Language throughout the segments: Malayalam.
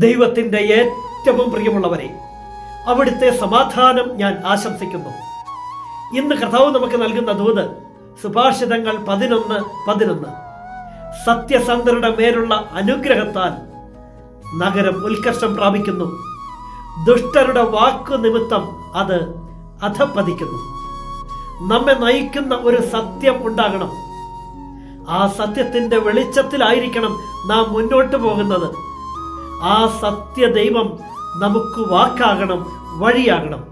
ദൈവത്തിന്റെ ഏറ്റവും പ്രിയമുള്ളവരെ, അവിടുത്തെ സമാധാനം ഞാൻ ആശംസിക്കുന്നു. ഇന്ന് കർത്താവ് നമുക്ക് നൽകുന്ന ദൂത് സുഭാഷിതങ്ങൾ 11:11. സത്യസന്ധരുടെ മേലുള്ള അനുഗ്രഹത്താൽ നഗരം ഉത്കർഷം പ്രാപിക്കുന്നു, ദുഷ്ടരുടെ വാക്കു നിമിത്തം അത് അധപ്പതിക്കുന്നു. നമ്മെ നയിക്കുന്ന ഒരു സത്യം ഉണ്ടാകണം. ആ സത്യത്തിന്റെ വെളിച്ചത്തിലായിരിക്കണം നാം മുന്നോട്ട് പോകുന്നത്. ആ സത്യ ദൈവം നമുക്ക് വാക്കാകണം, വഴിയാകണം.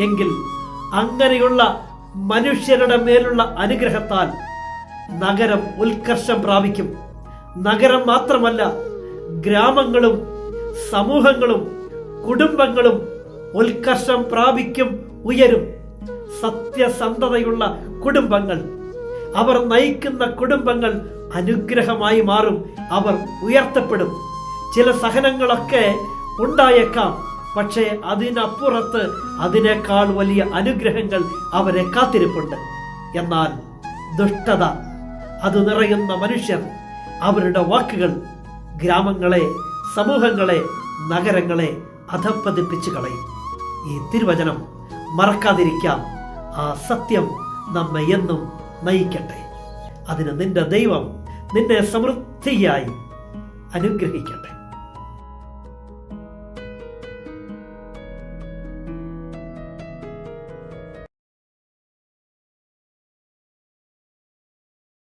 എങ്കിൽ അങ്ങനെയുള്ള മനുഷ്യരുടെ മേലുള്ള അനുഗ്രഹത്താൽ നഗരം ഉത്കർഷം പ്രാപിക്കും. നഗരം മാത്രമല്ല, ഗ്രാമങ്ങളും സമൂഹങ്ങളും കുടുംബങ്ങളും ഉത്കർഷം പ്രാപിക്കും, ഉയരും. സത്യസന്ധതയുള്ള കുടുംബങ്ങൾ, അവർ നയിക്കുന്ന കുടുംബങ്ങൾ അനുഗ്രഹമായി മാറും. അവർ ഉയർത്തപ്പെടും. ചില സഹനങ്ങളൊക്കെ ഉണ്ടായേക്കാം, പക്ഷേ അതിനപ്പുറത്ത് അതിനേക്കാൾ വലിയ അനുഗ്രഹങ്ങൾ അവരെ കാത്തിരിപ്പുണ്ട്. എന്നാൽ ദുഷ്ടത അത് നിറയുന്ന മനുഷ്യർ, അവരുടെ വാക്കുകൾ ഗ്രാമങ്ങളെ, സമൂഹങ്ങളെ, നഗരങ്ങളെ അധപ്പതിപ്പിച്ചു കളയും. ഈ തിരുവചനം മറക്കാതിരിക്കാം. ആ സത്യം നമ്മെ എന്നും നയിക്കട്ടെ. അതിന് നിന്റെ ദൈവം നിന്നെ സമൃദ്ധിയായി അനുഗ്രഹിക്കട്ടെ.